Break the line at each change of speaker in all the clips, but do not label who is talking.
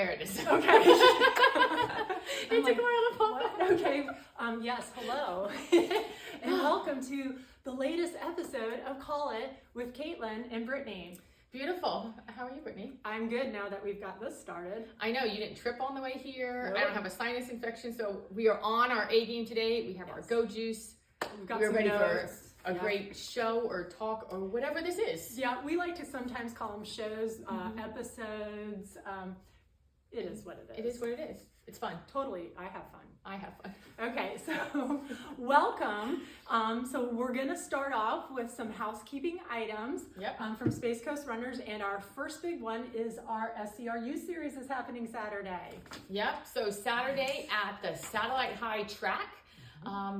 There it is.
Okay.
It took a while to pop up.
Okay. Yes, hello. And welcome to the latest episode of Call It with Kaitlin and Brittany.
Beautiful. How are you, Brittany?
I'm good now that we've got this started.
I know, you didn't trip on the way here.
Nope.
I don't have a sinus infection, so we are on our A game today. We have our Go Juice. We're ready for a great show or talk or whatever this is.
Yeah, we like to sometimes call them shows, episodes. It is what it is.
It is what it is. It's fun.
Totally. I have fun.
I have fun.
Okay, so welcome. So we're going to start off with some housekeeping items from Space Coast Runners, and our first big one is our SCRU series is happening Saturday.
Yep, so Saturday at the Satellite High track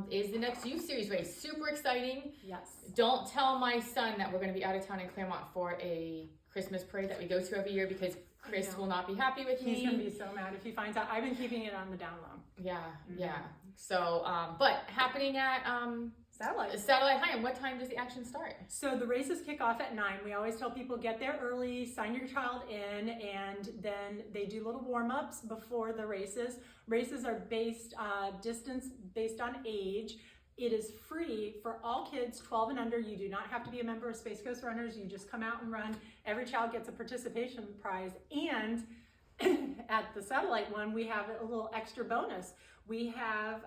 is the next youth series race. Super exciting.
Yes.
Don't tell my son that we're going to be out of town in Claremont for a Christmas parade that we go to every year, because Chris will not be happy with me.
He's going to be so mad if he finds out. I've been keeping it on the down low.
Yeah. So, but happening at Satellite High, and what time does the action start?
So the races kick off at 9. We always tell people get there early, sign your child in, and then they do little warm-ups before the races. Races are based distance based on age. It is free for all kids 12 and under. You do not have to be a member of Space Coast Runners. You just come out and run. Every child gets a participation prize. And at the satellite one, we have a little extra bonus. We have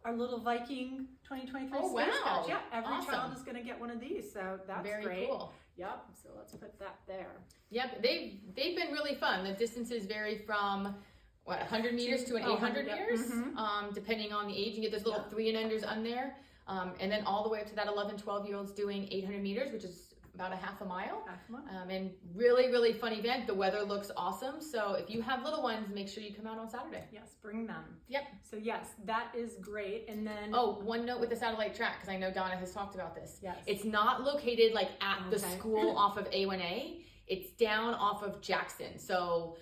our little Viking 2023 space badge. Yeah, every child is going to get one of these. So that's
very
great.
Cool.
Yep. So let's put that there.
Yep. They've been really fun. The distances vary from 100 meters to an 800 meters, depending on the age. You get those little 3 and unders on there, and then all the way up to that 11, 12-year-olds doing 800 meters, which is about a half a mile. And really fun event. The weather looks awesome. So if you have little ones, make sure you come out on Saturday.
Yes, bring them.
Yep.
So yes, that is great. And then
one note with the satellite track, because I know Donna has talked about this.
Yes.
It's not located like at the school off of A1A. It's down off of Jackson. So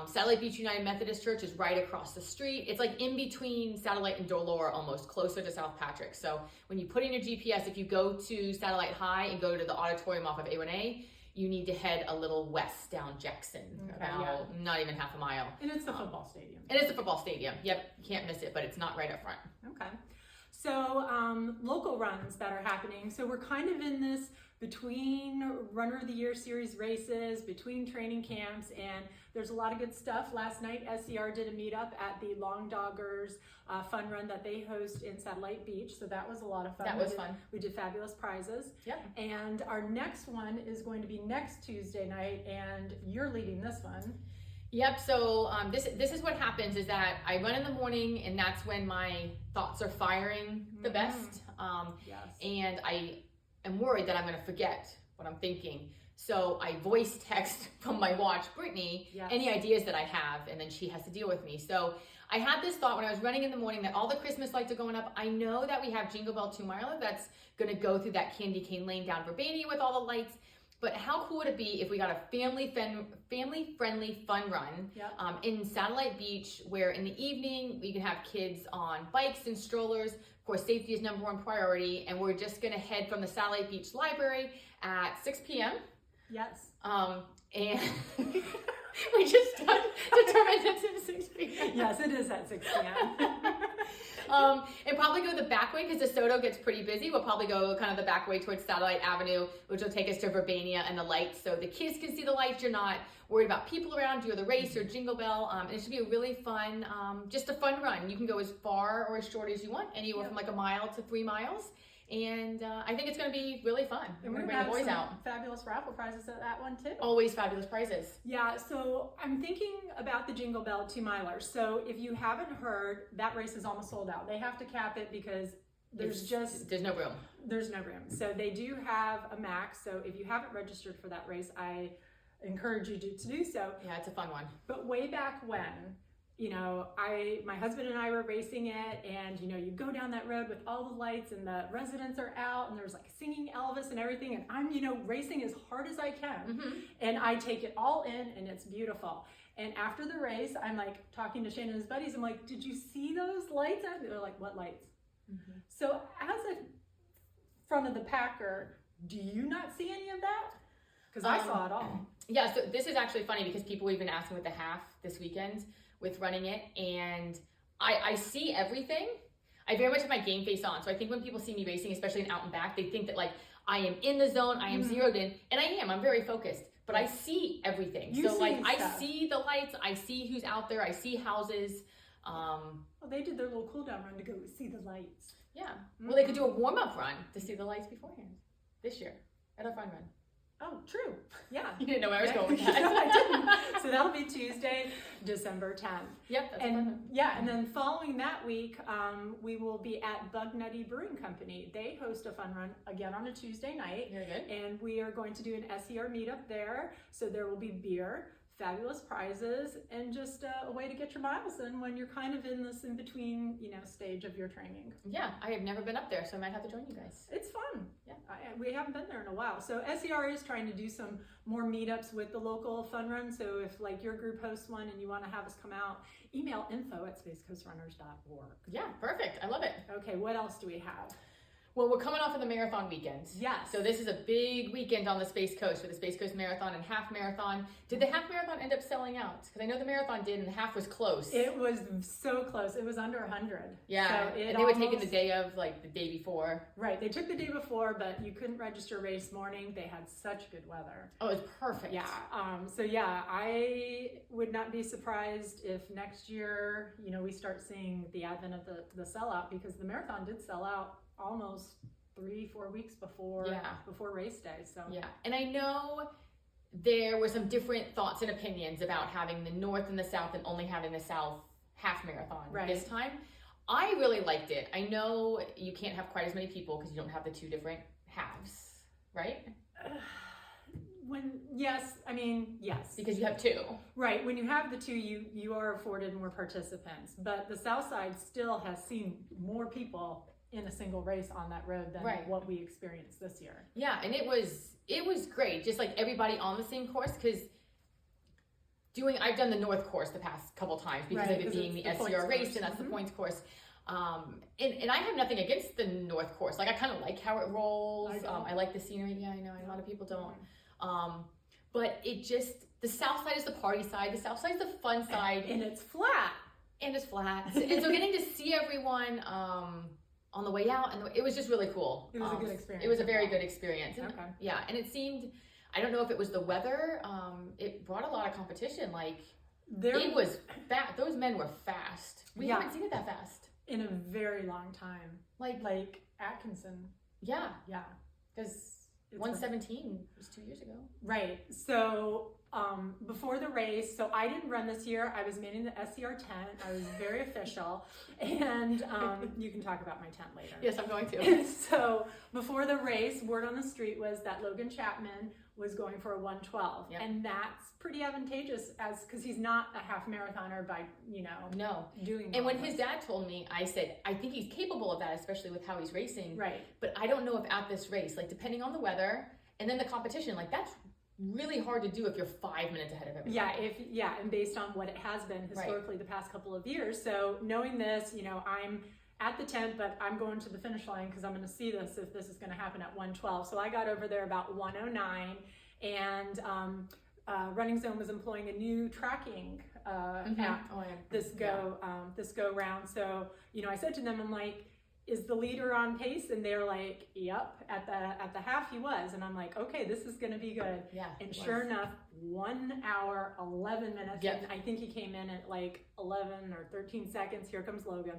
Satellite Beach United Methodist Church is right across the street. It's like in between Satellite and Dolore, almost closer to South Patrick. So when you put in your GPS, if you go to Satellite High and go to the auditorium off of A1A, you need to head a little west down Jackson, not even half a mile.
And it's the football stadium.
It is the football stadium. Yep, you can't miss it, but it's not right up front.
Okay. So local runs that are happening. So we're kind of in this between Runner of the Year series races, between training camps, and there's a lot of good stuff. Last night, SCR did a meetup at the Long Doggers fun run that they host in Satellite Beach. So that was a lot of fun.
That was fun.
We did fabulous prizes.
Yep.
And our next one is going to be next Tuesday night, and you're leading this one.
Yep, so this is what happens is that I run in the morning, and that's when my thoughts are firing the best. And I am worried that I'm going to forget what I'm thinking. So I voice text from my watch, Brittany, any ideas that I have, and then she has to deal with me. So I had this thought when I was running in the morning that all the Christmas lights are going up. I know that we have Jingle Bell 2 Miler that's going to go through that candy cane lane down Verbania with all the lights. But how cool would it be if we got a family-friendly fun run in Satellite Beach, where in the evening we can have kids on bikes and strollers. Of course, safety is #1 priority, and we're just going to head from the Satellite Beach Library at 6 p.m.
Yes.
And we just determined it's at 6 p.m.
Yes, it is at 6 p.m.
And probably go the back way, because DeSoto gets pretty busy. We'll probably go kind of the back way towards Satellite Avenue, which will take us to Verbania and the lights, so the kids can see the lights. You're not worried about people around you or the race or Jingle Bell. And it should be a really fun, just a fun run. You can go as far or as short as you want, anywhere from like a mile to 3 miles. And I think it's going to be really fun.
And we're going to bring the boys out. Fabulous raffle prizes at that one too.
Always fabulous prizes.
Yeah, so I'm thinking about the Jingle Bell 2 Miler. So if you haven't heard, that race is almost sold out. They have to cap it because there's no room. There's no room. So they do have a max. So if you haven't registered for that race, I encourage you to do so.
Yeah, it's a fun one.
But way back when, my husband and I were racing it, and you go down that road with all the lights, and the residents are out, and there's like singing Elvis and everything, and I'm racing as hard as I can, and I take it all in, and it's beautiful. And after the race, I'm like talking to Shane and his buddies. I'm like, "Did you see those lights?" And they're like, "What lights?" So as a front of the packer, do you not see any of that? Because I saw it all.
Yeah, so this is actually funny because people have been asking with the half this weekend with running it, and I see everything. I very much have my game face on. So I think when people see me racing, especially in out and back, they think that like I am in the zone, I am zeroed in, and I am. I'm very focused, but I see everything. So like I see the lights, I see who's out there, I see houses.
Well, they did their little cool down run to go see the lights.
Yeah. Well, they could do a warm up run to see the lights beforehand this year at a fun run.
Oh, true. Yeah.
You didn't know where I was going with that.
No, I didn't. So that'll be Tuesday, December 10th.
Yep. That's
and yeah, and then following that week, we will be at Bug Nutty Brewing Company. They host a fun run again on a Tuesday night.
Very good.
And we are going to do an SER meetup there. So there will be beer, fabulous prizes, and just a way to get your miles in when you're kind of in this in-between, stage of your training.
Yeah, I have never been up there, so I might have to join you guys.
It's fun.
Yeah.
We haven't been there in a while. So SER is trying to do some more meetups with the local fun run. So if like your group hosts one and you want to have us come out, email info@spacecoastrunners.org.
Yeah, perfect. I love it.
Okay, what else do we have?
Well, we're coming off of the marathon weekend.
Yes.
So this is a big weekend on the Space Coast for the Space Coast Marathon and half marathon. Did the half marathon end up selling out? Because I know the marathon did and the half was close.
It was so close. It was under 100.
Yeah.
So
and they were taking the day of, like the day before.
Right. They took the day before, but you couldn't register race morning. They had such good weather.
Oh, it was perfect.
Yeah. So yeah, I would not be surprised if next year, we start seeing the advent of the sellout, because the marathon did sell out almost 3-4 weeks before race day. So
yeah, and I know there were some different thoughts and opinions about having the North and the South and only having the South half marathon this time. I really liked it. I know you can't have quite as many people because you don't have the two different halves, right?
Yes.
Because you have two.
Right. When you have the two, you are afforded more participants, but the South Side still has seen more people in a single race on that road than what we experienced this year. Yeah,
and it was great, just like everybody on the same course, because I've done the North course the past couple times because of it being the SCR race, and that's the points course. And I have nothing against the North course. Like I kind of like how it rolls. I like the scenery. Yeah, I know a lot of people don't. But the South Side is the party side. The South Side is the fun side,
and it's flat.
And so getting to see everyone. On the way out, and it was just really cool.
It was a good experience.
It was a very good experience. And,
okay.
Yeah, and it seemed, I don't know if it was the weather, it brought a lot of competition. Like, it was fast. Those men were fast. We haven't seen it that fast.
In a very long time. Like Atkinson.
Yeah.
Yeah.
Because 117 was 2 years ago.
Right. So, before the race, so I didn't run this year. I was manning the SCR tent. I was very official. And you can talk about my tent later.
Yes, I'm going to.
So before the race, word on the street was that Logan Chapman was going for a 112.
Yep.
And that's pretty advantageous because he's not a half marathoner by, doing that.
And when his dad told me, I said, I think he's capable of that, especially with how he's racing.
Right.
But I don't know if at this race, like depending on the weather and then the competition, like that's really hard to do if you're 5 minutes ahead of everybody.
And based on what it has been historically the past couple of years. So knowing this, I'm at the tent, but I'm going to the finish line because I'm going to see this if this is going to happen at 112. So I got over there about 109, and Running Zone was employing a new tracking app this go round. So I said to them, I'm like, is the leader on pace? And they're like, yep, at the half he was. And I'm like, okay, this is gonna be good.
Yeah.
And sure enough, 1 hour, 11 minutes.
Yep.
And I think he came in at like 11 or 13 seconds. Here comes Logan.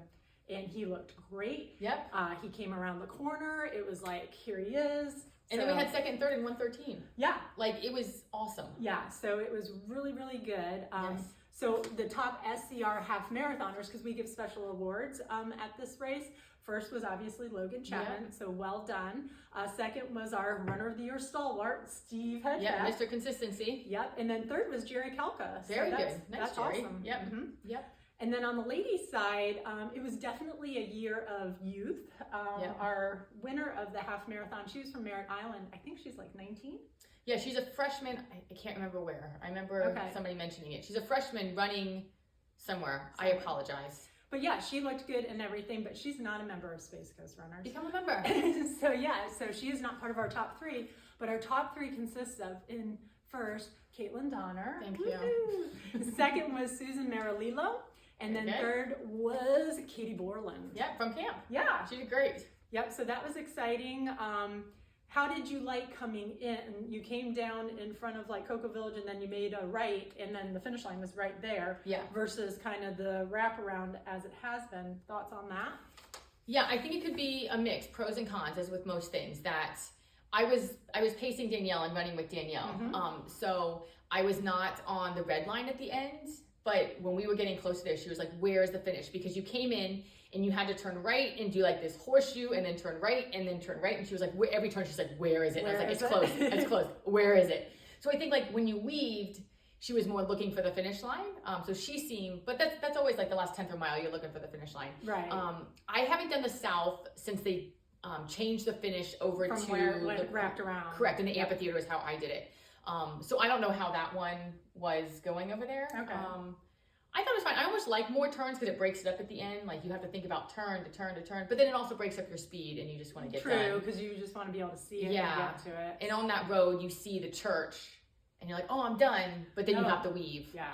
And he looked great.
Yep.
He came around the corner. It was like, here he is.
And then we had second, third, and 113.
Yeah.
Like it was awesome.
Yeah. So it was really, really good.
Yes.
So the top SCR half marathoners, because we give special awards at this race. First was obviously Logan Chapman, so well done. Second was our runner of the year stalwart, Steve Hedgeback.
Yeah, Mr. Consistency.
Yep, and then third was Jerry Kelka.
Very good. Nice,
that's
Jerry.
Awesome.
Yep.
Mm-hmm.
Yep.
And then on the ladies' side, it was definitely a year of youth. Our winner of the half marathon, she was from Merritt Island. I think she's like 19.
Yeah, she's a freshman. I can't remember where. I remember somebody mentioning it. She's a freshman running somewhere. I apologize.
But yeah, she looked good and everything, but she's not a member of Space Coast Runners.
Become a member.
So she is not part of our top three, but our top three consists of, in first, Kaitlin Donner.
Thank you.
Second was Susan Marililo. And then third was Katie Borland.
Yeah, from camp.
Yeah.
She did great.
Yep, so that was exciting. How did you like coming in? You came down in front of like Cocoa Village and then you made a right and then the finish line was right there.
Yeah.
Versus kind of the wraparound as it has been. Thoughts on that?
Yeah, I think it could be a mix, pros and cons, as with most things. That I was pacing Danielle and running with Danielle. So I was not on the red line at the end, but when we were getting close to there, she was like, "Where is the finish?" Because you came in and you had to turn right and do like this horseshoe and then turn right and then turn right. And she was like, every turn she's like, "Where is it?" And I was like, "It's close, it's close. Where is it?" So I think like when you weaved, she was more looking for the finish line. So she seemed, but that's always like the last 10th of a mile, you're looking for the finish line.
Right.
I haven't done the South since they changed the finish over
From
to
where it wrapped around.
Correct, and the amphitheater is how I did it. So I don't know how that one was going over there.
Okay.
I thought it was fine. I almost like more turns because it breaks it up at the end. Like you have to think about turn to turn to turn, but then it also breaks up your speed and you just want to get done.
True, because you just want to be able to see it
Yeah.
and get to it.
And on that road, you see the church and you're like, "Oh, I'm done," but then you have to weave.
Yeah.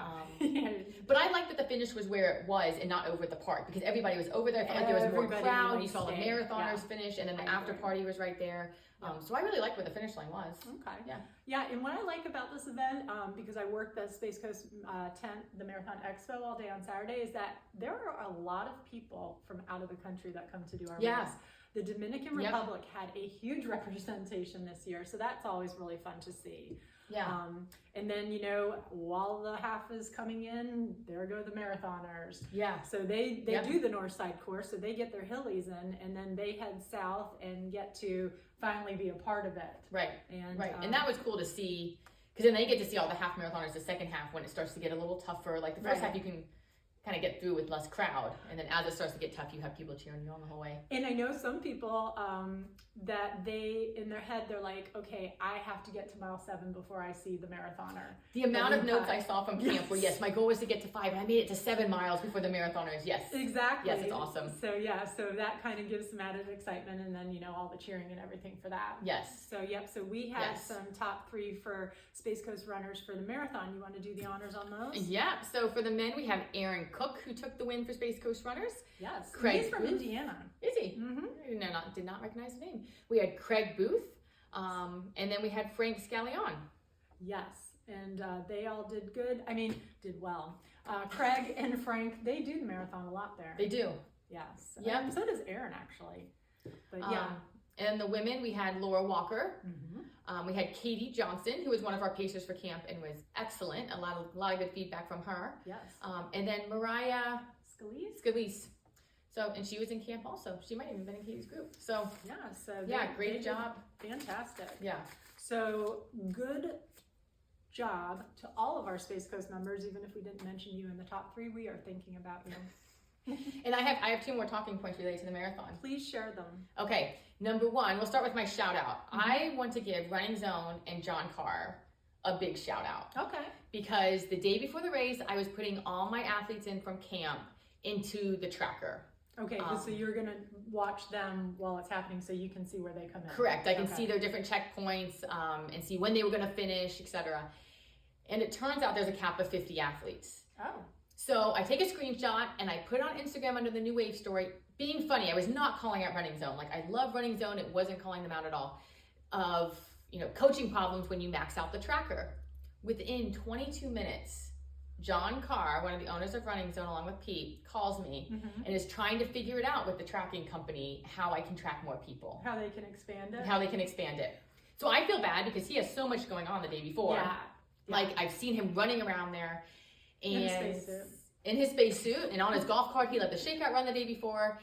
But I liked that the finish was where it was and not over at the park because everybody was over there. I felt like there was more
Everybody
crowd. You
likes
saw the
it.
marathoners finish and then the
I
after
agree.
party was right there. So I really liked where the finish line was.
Okay.
Yeah.
Yeah, and what I like about this event, because I worked the Space Coast tent, the Marathon Expo all day on Saturday, is that there are a lot of people from out of the country that come to do our
Yeah.
race. The Dominican Republic had a huge representation this year, so that's always really fun to see.
Yeah.
And then, you know, while the half is coming in, there go the marathoners.
Yeah.
So they do the north side course, so they get their hillies in, and then they head south and get to finally be a part of it.
Right.
And
And that was cool to see because then they get to see all the half marathoners the second half when it starts to get a little tougher. Like the first half you can kind of get through with less crowd, and then as it starts to get tough, you have people cheering you on the whole way.
And I know some people that they, in their head, they're like, okay, I have to get to mile 7 before I see the marathoner.
The amount of notes I saw from camp were, yes, my goal was to get to 5, and I made it to 7 miles before the marathoners. Yes.
Exactly.
Yes, it's awesome.
So yeah, so that kind of gives some added excitement, and then, you know, all the cheering and everything for that.
Yes.
So yep, so we had some top 3 for Space Coast runners for the marathon. You want to do the honors on those?
Yeah. So for the men, we have Aaron Cook, who took the win for Space Coast runners.
Yes.
Craig
He's from
Booth.
Indiana.
Is he?
Mm-hmm.
Did not recognize the name. We had Craig Booth, and then we had Frank Scallion.
Yes, and they all did good. I mean, did well. Craig and Frank, they do the marathon a lot there.
They do.
Yes.
Yeah.
So does Aaron, actually. But yeah.
And the women, we had Laura Walker.
Mm-hmm.
We had Katie Johnson, who was one of our pacers for camp and was excellent. A lot of good feedback from her.
Yes.
And then Mariah
Scalise.
So, and she was in camp also. She might have even been in Katie's group. So,
Yeah. So
great
they
job.
did fantastic.
Yeah.
So good job to all of our Space Coast members. Even if we didn't mention you in the top 3, we are thinking about you.
And I have 2 more talking points related to the marathon.
Please share them.
Okay, number 1, we'll start with my shout out. I want to give Running Zone and John Carr a big shout out.
Okay.
Because the day before the race, I was putting all my athletes in from camp into the tracker.
Okay, so you're gonna watch them while it's happening, so you can see where they come in.
Correct. I can see their different checkpoints and see when they were going to finish, etc. And it turns out there's a cap of 50 athletes.
Oh.
So I take a screenshot and I put it on Instagram under the New Wave story. Being funny, I was not calling out Running Zone. Like I love Running Zone. It wasn't calling them out at all. Of coaching problems when you max out the tracker. Within 22 minutes. John Carr, one of the owners of Running Zone, along with Pete, calls me and is trying to figure it out with the tracking company, how I can track more people.
How they can expand it.
How they can expand it. So I feel bad because he has so much going on the day before.
Yeah.
Like I've seen him running around there and
in his spacesuit.
And on his golf cart, he led the shakeout run the day before.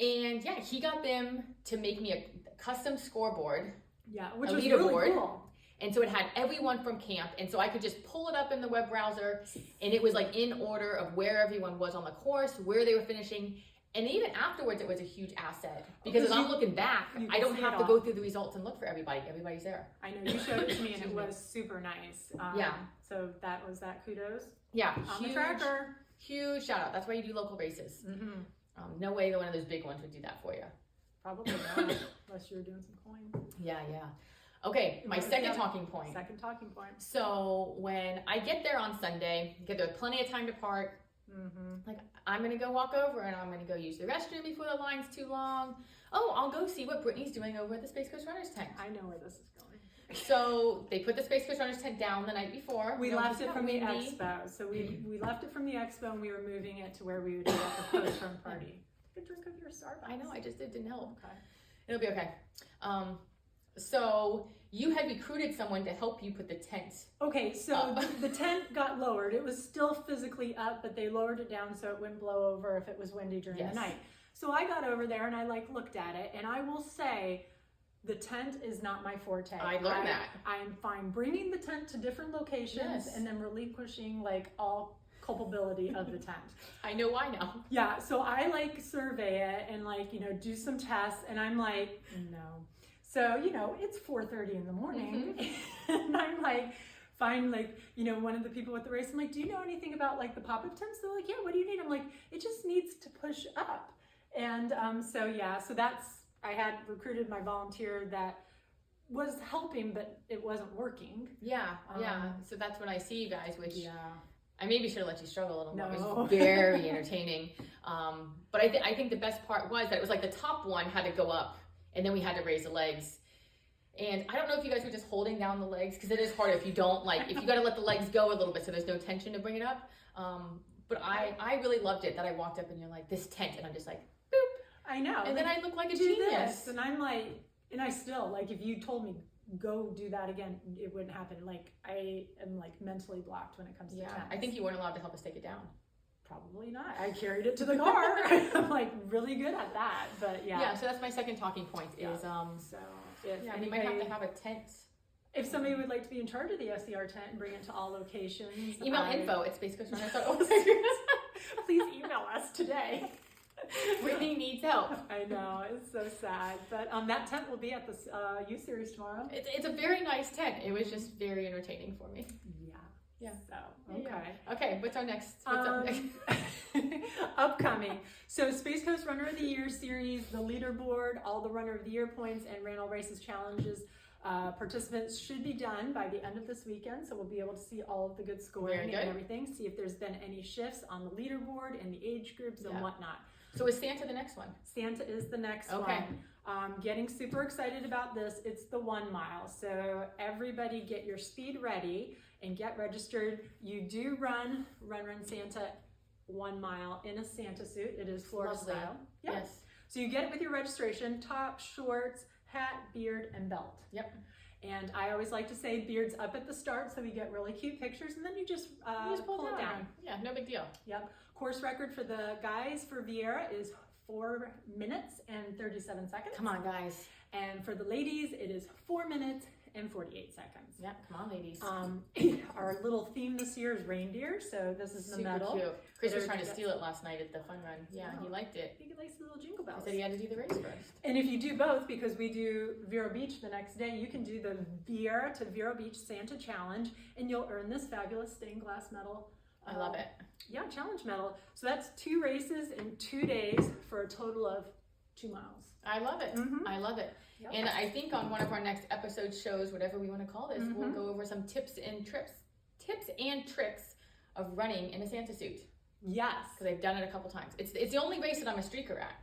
And yeah, he got them to make me a custom scoreboard.
Yeah, which
a
was
leaderboard.
really cool.
And so it had everyone from camp, and so I could just pull it up in the web browser, and it was like in order of where everyone was on the course, where they were finishing, and even afterwards it was a huge asset, because as I'm looking back, I don't have to go through the results and look for everybody. Everybody's there.
I know, you showed it to me, and it was super nice. So that was that kudos.
Yeah,
on the tracker.
Huge shout out. That's why you do local races. No way that one of those big ones would do that for you.
Probably not, unless you were doing some coins.
Yeah. Okay, my second talking point.
Second talking point.
So when I get there on Sunday, get there with plenty of time to park. Like, I'm gonna go walk over and I'm gonna go use the restroom before the line's too long. Oh, I'll go see what Brittany's doing over at the Space Coast Runners tent.
I know where this is going.
So they put the Space Coast Runners tent down the night before.
We left it from the expo. So we left it from the expo and we were moving it to where we would do the post-run party. Take a drink of your Starbucks.
I know, I just didn't help.
Okay.
It'll be okay. So you had recruited someone to help you put the tent.
Okay, so the tent got lowered. It was still physically up, but they lowered it down so it wouldn't blow over if it was windy during the night. So I got over there and I looked at it, and I will say the tent is not my forte.
I learned that.
I'm fine bringing the tent to different locations and then relinquishing all culpability of the tent.
I know why now.
Yeah, so I survey it and do some tests, and I'm like, no. So, it's 4:30 in the morning and I'm fine, one of the people with the race, I'm like, do you know anything about the pop-up tents? They're like, yeah, what do you need? I'm like, it just needs to push up. And so that's, I had recruited my volunteer that was helping, but it wasn't working.
Yeah. So that's when I see you guys, which I maybe should have let you struggle a little more.
No.
It was very entertaining. But I think the best part was that it was the top one had to go up, and then we had to raise the legs. And I don't know if you guys were just holding down the legs, because it is hard if you don't, if you got to let the legs go a little bit so there's no tension to bring it up. But I really loved it that I walked up and you're like, this tent, and I'm just like, boop.
I know.
And then I look like a
do
genius.
This. And I'm and I still, if you told me, go do that again, it wouldn't happen. I am mentally blocked when it comes to tents.
I think you weren't allowed to help us take it down.
Probably not. I carried it to the car. I'm really good at that, but
Yeah, so that's my second talking point is,
so if
we might have to have a tent.
If somebody would like to be in charge of the SCR tent and bring it to all locations.
Email info@spacecoastrunners.org.
Please email us today.
Brittany needs help.
I know, it's so sad. But that tent will be at the U Series tomorrow.
It's a very nice tent. It was just very entertaining for me.
Yeah. So, okay.
Okay, what's up next?
Upcoming. So Space Coast Runner of the Year Series, the leaderboard, all the Runner of the Year points, and Randall Races challenges. Participants should be done by the end of this weekend, so we'll be able to see all of the good scoring and everything, see if there's been any shifts on the leaderboard and the age groups and whatnot.
So is Santa the next one?
Santa is the next one. Getting super excited about this. It's the 1 mile. So everybody get your speed ready and get registered. You do run Santa 1 mile in a Santa suit. It is Florida style.
Yes.
So you get it with your registration, top, shorts, hat, beard, and belt.
Yep.
And I always like to say beard's up at the start so we get really cute pictures, and then you just pull it down.
Yeah, no big deal.
Yep. Course record for the guys for Vieira is 4 minutes and 37 seconds.
Come on, guys.
And for the ladies, it is 4 minutes and 48 seconds.
Yeah, come on, ladies.
Our little theme this year is reindeer, so this is the medal.
Super cute. Chris was trying to steal it last night at the fun run. Yeah, he liked it.
He likes the little jingle bells.
He said he had to do the race first.
And if you do both, because we do Vero Beach the next day, you can do the Vieira to Vero Beach Santa Challenge, and you'll earn this fabulous stained glass medal.
I love it.
Yeah, challenge medal. So that's 2 races in 2 days for a total of 2 miles.
I love it. I love it. Yep. And I think on one of our next episode shows, whatever we want to call this, we'll go over some tips and tricks of running in a Santa suit.
Yes.
Because I've done it a couple times. It's the only race that I'm a streaker at.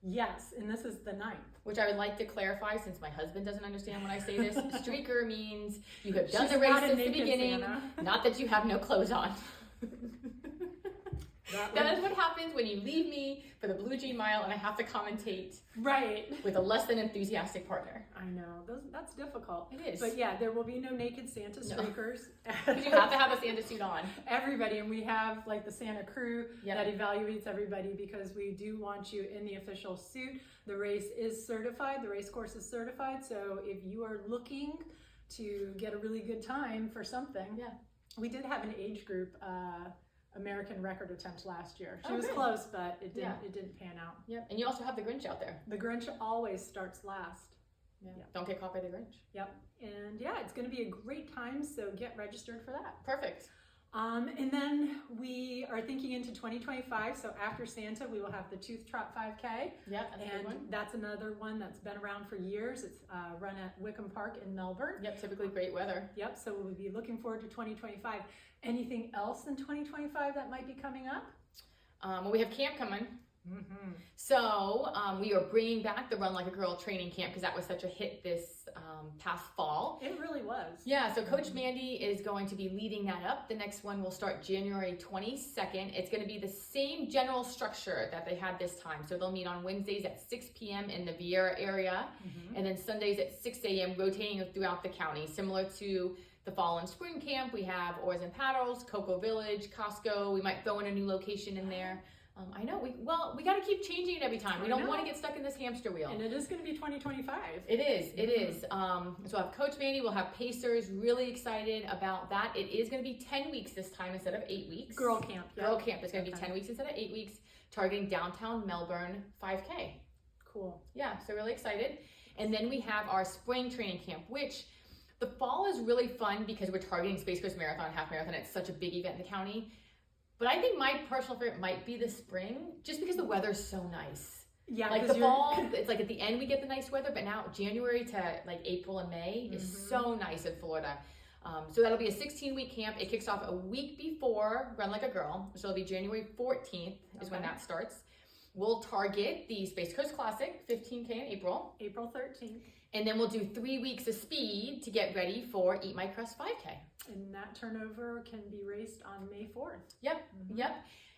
Yes, and this is the 9th.
Which I would like to clarify, since my husband doesn't understand when I say this. Streaker means you have done the race since the beginning, not that you have no clothes on. That is what happens when you leave me for the Blue Jean Mile and I have to commentate with a less than enthusiastic partner.
I know, that's difficult.
It is.
But yeah, there will be no naked Santa streakers.
Because you have to have a Santa suit on.
Everybody, and we have the Santa crew that evaluates everybody, because we do want you in the official suit. The race is certified, the race course is certified, so if you are looking to get a really good time for something, we did have an age group American record attempt last year. She was close, but it didn't pan out.
Yep. And you also have the Grinch out there.
The Grinch always starts last.
Yeah. Don't get caught by the Grinch.
Yep. And it's going to be a great time, so get registered for that.
Perfect.
And then we are thinking into 2025. So after Santa, we will have the Tooth Trot 5K.
Yeah, that's a good one.
That's another one that's been around for years. It's run at Wickham Park in Melbourne.
Yep, typically great weather.
Yep, so we'll be looking forward to 2025. Anything else in 2025 that might be coming up?
Well, we have camp coming.
Mm-hmm.
So we are bringing back the Run Like a Girl training camp because that was such a hit this past fall.
It really was.
Yeah, so Coach Mandy is going to be leading that up. The next one will start January 22nd. It's going to be the same general structure that they had this time. So they'll meet on Wednesdays at 6 p.m. in the Vieira area, and then Sundays at 6 a.m. rotating throughout the county. Similar to the fall and spring camp, we have Oars and Paddles, Cocoa Village, Costco. We might throw in a new location in there. I know, we got to keep changing it every time. We don't want to get stuck in this hamster wheel.
And it is going to be 2025.
It is. So we'll have Coach Mandy, we'll have Pacers, really excited about that. It is going to be 10 weeks this time instead of 8 weeks.
Girl camp. Yep.
Girl camp. It's going to be 10 weeks instead of 8 weeks, targeting downtown Melbourne 5K.
Cool.
Yeah, so really excited. And then we have our spring training camp, which the fall is really fun because we're targeting Space Coast Marathon, half marathon. It's such a big event in the county. But I think my personal favorite might be the spring, just because the weather's so nice.
Yeah,
like the fall, it's like at the end we get the nice weather, but now January to like April and May is so nice in Florida. So that'll be a 16-week camp. It kicks off a week before Run Like a Girl, so it'll be January 14th is when that starts. We'll target the Space Coast Classic, 15K in April.
April 13th.
And then we'll do 3 weeks of speed to get ready for Eat My Crust 5K.
And that turnover can be raced on May 4th.
Yep.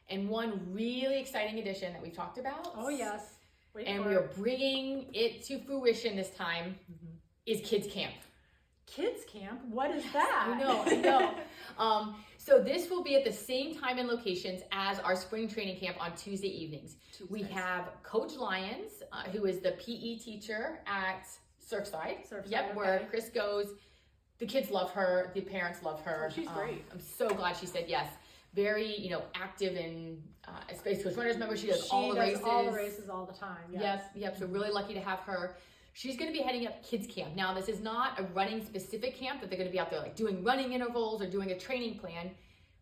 And one really exciting addition that we've talked about.
Oh, yes.
We are bringing it to fruition this time, is Kids Camp.
Kids Camp? What is that?
I know. So this will be at the same time and locations as our spring training camp on Tuesday evenings. We have Coach Lyons, who is the PE teacher at Surfside. Where Chris goes. The kids love her. The parents love her.
Oh, she's great.
I'm so glad she said yes. Very, active in Space Coast Runners. Remember, she does all the races.
all the races all the time. Yes.
Yep. So really lucky to have her. She's going to be heading up Kids Camp. Now, this is not a running specific camp that they're going to be out there like doing running intervals or doing a training plan.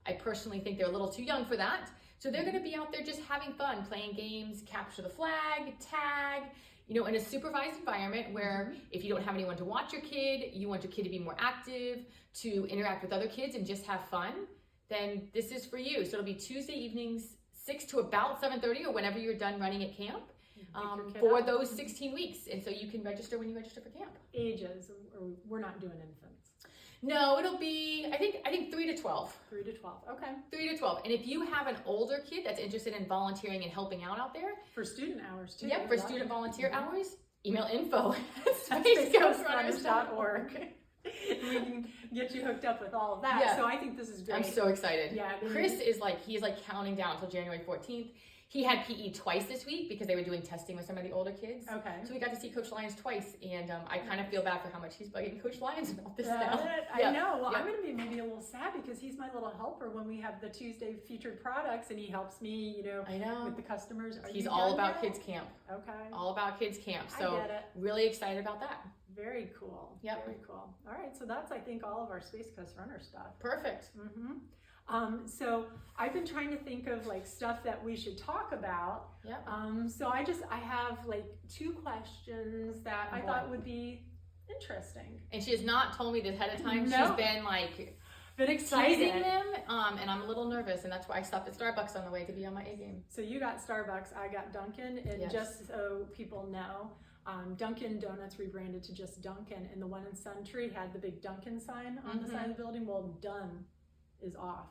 I personally think they're a little too young for that. So they're going to be out there just having fun, playing games, capture the flag, tag, in a supervised environment where if you don't have anyone to watch your kid, you want your kid to be more active, to interact with other kids and just have fun, then this is for you. So it'll be Tuesday evenings, 6 to about 7:30 or whenever you're done running at camp for those 16 weeks. And so you can register when you register for camp.
Ages, or we're not doing infants.
No, it'll be, I think 3 to 12.
3 to 12, okay.
3 to 12. And if you have an older kid that's interested in volunteering and helping out there.
For student hours too.
Yep, for student volunteer hours, email
info@spacecoastrunners.org. We can get you hooked up with all of that. So I think this is great.
I'm so excited.
Yeah.
Chris is counting down until January 14th. He had PE twice this week because they were doing testing with some of the older kids.
Okay.
So we got to see Coach Lyons twice, and I kind of feel bad for how much he's bugging Coach Lyons about this now.
I know. Well, I'm going to be maybe a little sad because he's my little helper when we have the Tuesday featured products, and he helps me,
I know.
with the customers.
He's all about Kids Camp.
Okay.
All about Kids Camp. So
I get it.
Really excited about that.
Very cool.
Yep.
Very cool. All right. So that's, I think, all of our Space Coast Runner stuff.
Perfect.
So I've been trying to think of stuff that we should talk about.
Yep.
So I have 2 questions that I thought would be interesting.
And she has not told me this ahead of time.
No.
She's been
excited.
teasing them, and I'm a little nervous, and that's why I stopped at Starbucks on the way to be on my A game.
So you got Starbucks, I got Dunkin', and just so people know, Dunkin' Donuts rebranded to just Dunkin', and the one in Suntree had the big Dunkin' sign on the side of the building. Well, Done is off,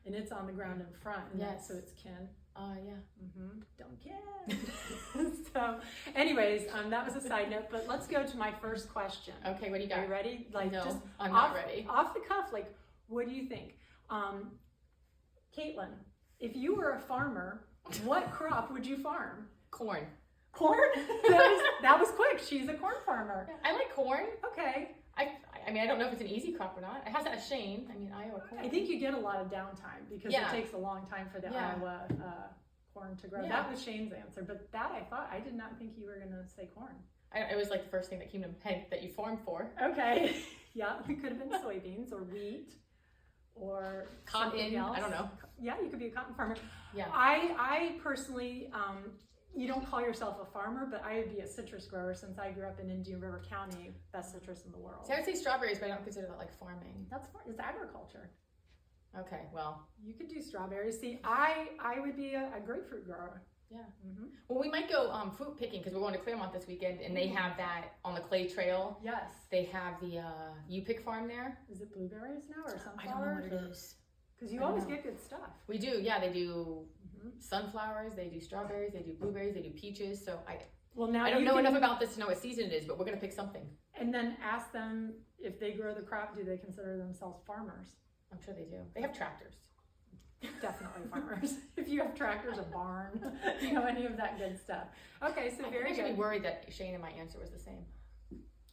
and it's on the ground in front, and so it's Kin. Dunkin'. So anyways, that was a side note, but let's go to my first question.
Okay, what do you got?
Are you ready?
No, I'm not ready.
Off the cuff, what do you think? Kaitlin, if you were a farmer, what crop would you farm?
Corn.
Corn? That was quick. She's a corn farmer.
I like corn.
Okay.
I don't know if it's an easy crop or not. It has that shane. Iowa corn.
I think you get a lot of downtime because it takes a long time for the Iowa corn to grow. Yeah. That was Shane's answer, but I did not think you were going to say corn.
It was the first thing that came to head that you farmed for.
Okay. Yeah, it could have been soybeans or wheat or
cotton,
something else.
I don't know.
Yeah, you could be a cotton farmer.
Yeah.
I personally, you don't call yourself a farmer, but I would be a citrus grower since I grew up in Indian River County, best citrus in the world.
So I would say strawberries, but I don't consider that like farming.
It's agriculture.
Okay, well.
You could do strawberries. See, I would be a grapefruit grower.
Yeah. Mm-hmm. Well, we might go fruit picking because we're going to Claremont this weekend, and they have that on the Clay Trail.
Yes.
They have the You Pick farm there.
Is it blueberries now or sunflowers?
I don't know what it is.
Because you always get good stuff.
We do, yeah. They do sunflowers, they do strawberries, they do blueberries, they do peaches. So I don't know enough about this to know what season it is, but we're going to pick something.
And then ask them if they grow the crop, do they consider themselves farmers?
I'm sure they do. They have tractors.
Definitely farmers. If you have tractors, a barn, any of that good stuff. Okay, so very good.
I should be worried that Shane and my answer was the same.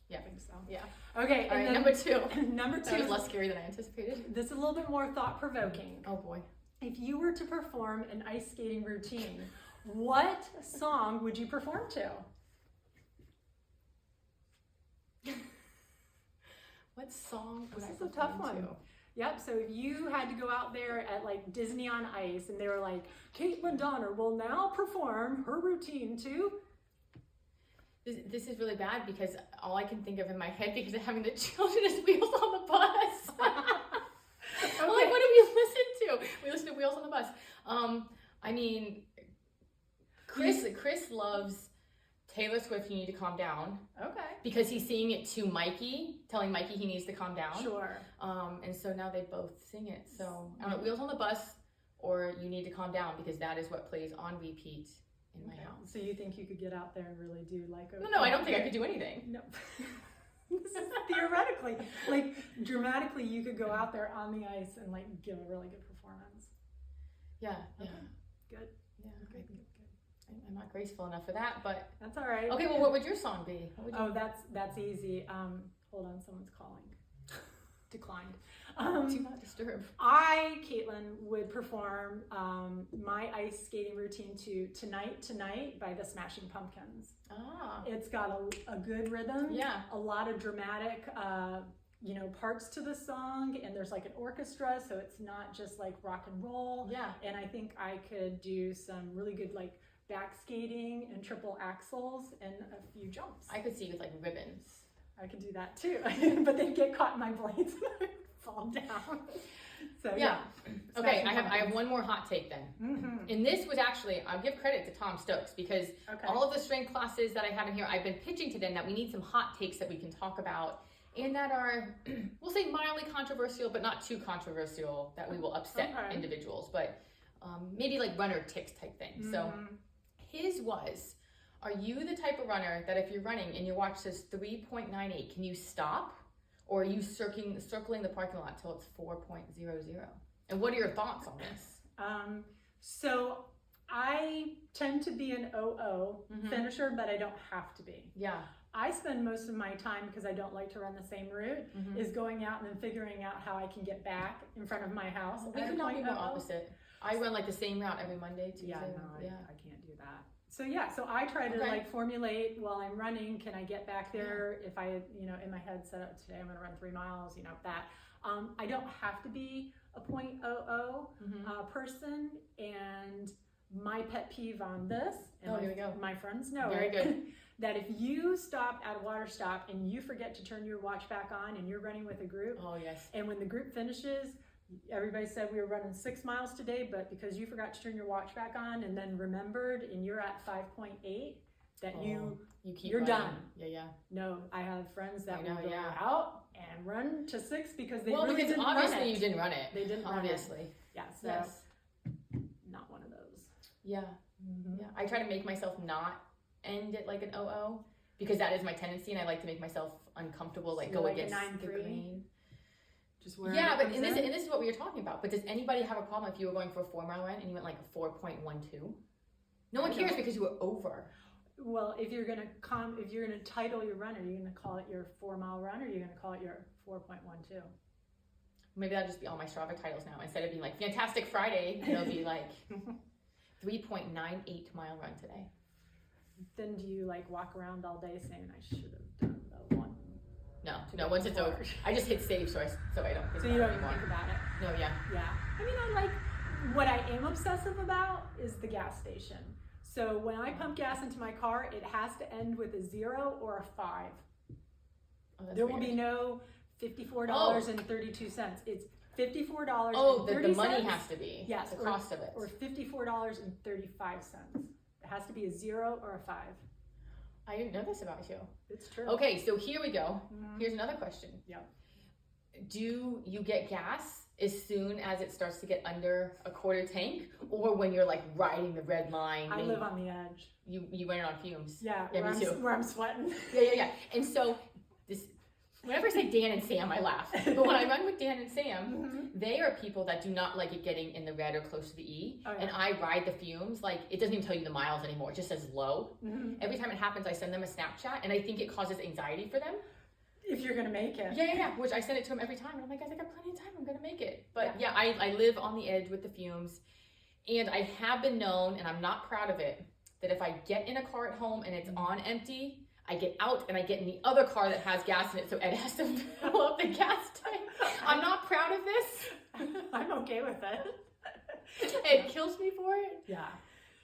Yeah,
I think so.
Yeah.
Okay,
all right,
then,
number two.
Number two.
That was less scary than I anticipated.
This is a little bit more thought-provoking.
Oh boy.
If you were to perform an ice skating routine, what song would you perform to?
What song would I perform to?
This is a tough one. Yep, so if you had to go out there at like Disney on Ice and they were like, Kaitlin Donner will now perform her routine to...
This is really bad because all I can think of in my head because of having the children is Wheels on the Bus.
Okay.
I'm like, what do we listen to? We listen to Wheels on the Bus. I mean, Chris loves Taylor Swift, You Need to Calm Down.
Okay.
Because he's singing it to Mikey, telling Mikey he needs to calm down.
Sure.
And so now they both sing it. So I don't know, Wheels on the Bus or You Need to Calm Down because that is what plays on repeat in my house.
So you think you could get out there and really do like a...
No, I don't think I could do anything.
No. This is theoretically. Like, dramatically, you could go out there on the ice and like give a really good performance.
Yeah, yeah.
Okay. Good.
Yeah,
Okay,
good.
good.
I'm not graceful enough for that, but...
That's all right.
Okay, well, what would your song be?
Oh, that's easy. Hold on, someone's calling. Declined.
Do not disturb.
Kaitlin, would perform my ice skating routine to Tonight by the Smashing Pumpkins.
Ah.
It's got a good rhythm.
Yeah.
A lot of dramatic, parts to the song, and there's like an orchestra, so it's not just like rock and roll.
Yeah.
And I think I could do some really good like back skating and triple axels and a few jumps.
I could see you with like ribbons.
I could do that too, but they'd get caught in my blades and I'd fall down. So yeah.
Okay, I have one more hot take then.
Mm-hmm.
And this was actually, I'll give credit to Tom Stokes because all of the strength classes that I have in here, I've been pitching to them that we need some hot takes that we can talk about and that are, we'll say mildly controversial, but not too controversial that we will upset individuals, but maybe like runner ticks type thing. Mm-hmm. So his was, are you the type of runner that if you're running and your watch says 3.98, can you stop? Or are you circling the parking lot till it's 4.00? And what are your thoughts on this?
So I tend to be an 00 finisher, but I don't have to be.
Yeah.
I spend most of my time, because I don't like to run the same route, is going out and then figuring out how I can get back in front of my house.
We could not be more opposite. I run like the same route every Monday, Tuesday.
Yeah, no, I can't do that. So so I try to like formulate while I'm running, can I get back there? If I, in my head set up today, I'm going to run 3 miles, that. I don't have to be a .00 person, and my pet peeve on this, and my friends know
Very good.
that if you stop at a water stop and you forget to turn your watch back on and you're running with a group, and when the group finishes, everybody said we were running 6 miles today, but because you forgot to turn your watch back on and then remembered and you're at 5.8, that you're
running.
done.
Yeah.
No, I have friends that will go out and run to 6 because they really
because
didn't
obviously
run it.
You didn't run it.
They didn't run it. Yeah, so
not
one of those.
Yeah. Yeah. I try to make myself not end at like an 00 because that is my tendency, and I like to make myself uncomfortable, like go against the grain. But this is what we were talking about. But does anybody have a problem if you were going for a 4 mile run and you went like a 4.12? No one cares because you were over.
Well, if you're gonna title your run, are you gonna call it your 4 mile run, or are you gonna call it your 4.12?
Maybe that'll just be all my Strava titles now. Instead of being like Fantastic Friday, it'll be like 3.98 mile run today.
Then do you like walk around all day saying I should have done the 1
No. Once it's over, I just hit save so I don't think
So
about
you
it
don't
anymore.
think about it.
No, yeah.
Yeah. I mean, I like, what I am obsessive about is the gas station. So when I pump gas into my car, it has to end with a 0 or a 5.
Oh, that's
There will
weird.
be no $54.32. It's $54.30.
Oh, the money has to be.
Yes,
The cost of it.
Or $54.35. It has to be a 0 or a 5.
I didn't know this about you.
It's true.
Okay, so here we go.
Mhm.
Here's another question.
Yeah.
Do you get gas as soon as it starts to get under a quarter tank, or when you're like riding the red line?
I live on the edge.
You run it on fumes.
Yeah,
me too.
where I'm sweating.
Yeah. And so this, whenever I say Dan and Sam, I laugh. But when I run with Dan and Sam, they are people that do not like it getting in the red or close to the E.
Oh, yeah.
And I ride the fumes, like it doesn't even tell you the miles anymore. It just says low. Every time it happens, I send them a Snapchat, and I think it causes anxiety for them.
If you're gonna make it.
Yeah. Which I send it to them every time, and I'm like, guys, I got plenty of time. I'm gonna make it. But yeah, I live on the edge with the fumes, and I have been known, and I'm not proud of it, that if I get in a car at home and it's on empty, I get out and I get in the other car that has gas in it, so Ed has to fill up the gas tank. I'm not proud of this.
I'm okay with it.
It kills me for it.
Yeah.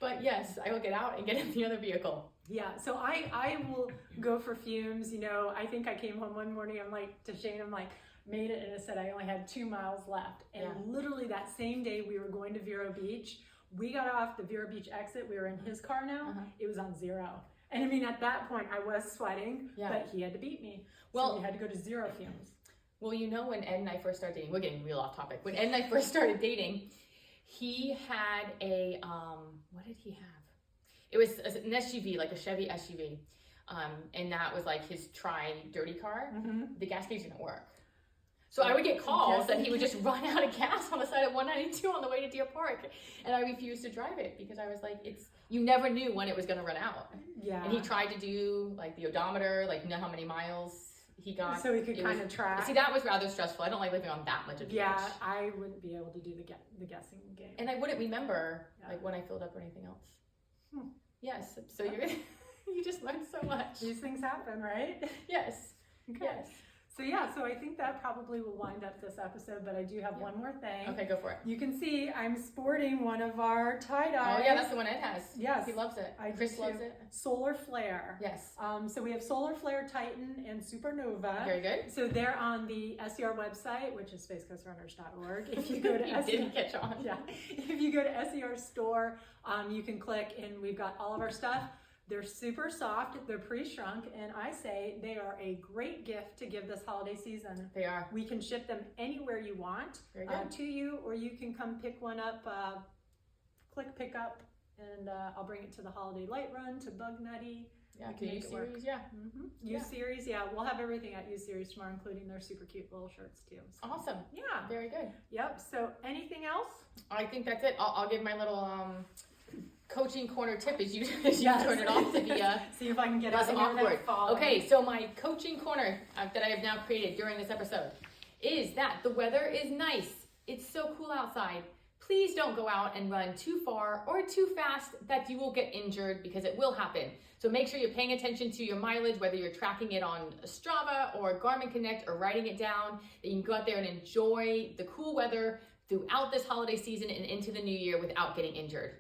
But yes, I will get out and get in the other vehicle.
Yeah, so I will go for fumes. You know, I think I came home one morning, I'm like, to Shane, I'm like, made it, and it said I only had 2 miles left. And literally that same day we were going to Vero Beach, we got off the Vero Beach exit, we were in his car now, it was on 0. And I mean, at that point I was sweating, but he had to beat me. So we had to go to 0 fumes. Well,
you know, when Ed and I first started dating, we're getting real off topic. When Ed and I first started dating, he had a, what did he have? It was an SUV, like a Chevy SUV. And that was like his dirty car. The gas gauge didn't work. So I would get calls that he would just run out of gas on the side of 192 on the way to Deer Park. And I refused to drive it because I was like, you never knew when it was going to run out. Yeah. And he tried to do like the odometer, like know how many miles he got.
So he could kind of track.
See, that was rather stressful. I don't like living on that much of the edge.
I wouldn't be able to do the guessing game.
And I wouldn't remember like when I filled up or anything else. Yes. So you just learned so much.
These things happen, right?
Yes.
Okay.
Yes.
So I think that probably will wind up this episode, but I do have one more thing.
Okay, go for it.
You can see I'm sporting one of our tie-dyes.
Oh yeah, that's the one Ed has.
Yes.
He loves it. Chris loves it.
Solar Flare.
Yes.
So we have Solar Flare, Titan, and Supernova.
Very good.
So they're on the SER website, which is spacecoastrunners.org. If you go to
SER, didn't catch on.
Yeah. If you go to SER store, you can click, and we've got all of our stuff. They're super soft, they're pre-shrunk, and I say they are a great gift to give this holiday season.
They are.
We can ship them anywhere you want to you, or you can come pick one up, click pick up, and I'll bring it to the Holiday Light Run, to Bug Nutty.
Yeah, to U-Series,
U-Series, we'll have everything at U-Series tomorrow, including their super cute little shirts too. So.
Awesome.
Yeah.
Very good.
Yep, so anything else?
I think that's it. I'll give my little coaching corner tip as you turn it off to be
see if I can get
less awkward. Okay, so my coaching corner that I have now created during this episode is that the weather is nice. It's so cool outside. Please don't go out and run too far or too fast that you will get injured, because it will happen. So make sure you're paying attention to your mileage, whether you're tracking it on Strava or Garmin Connect or writing it down, that you can go out there and enjoy the cool weather throughout this holiday season and into the new year without getting injured.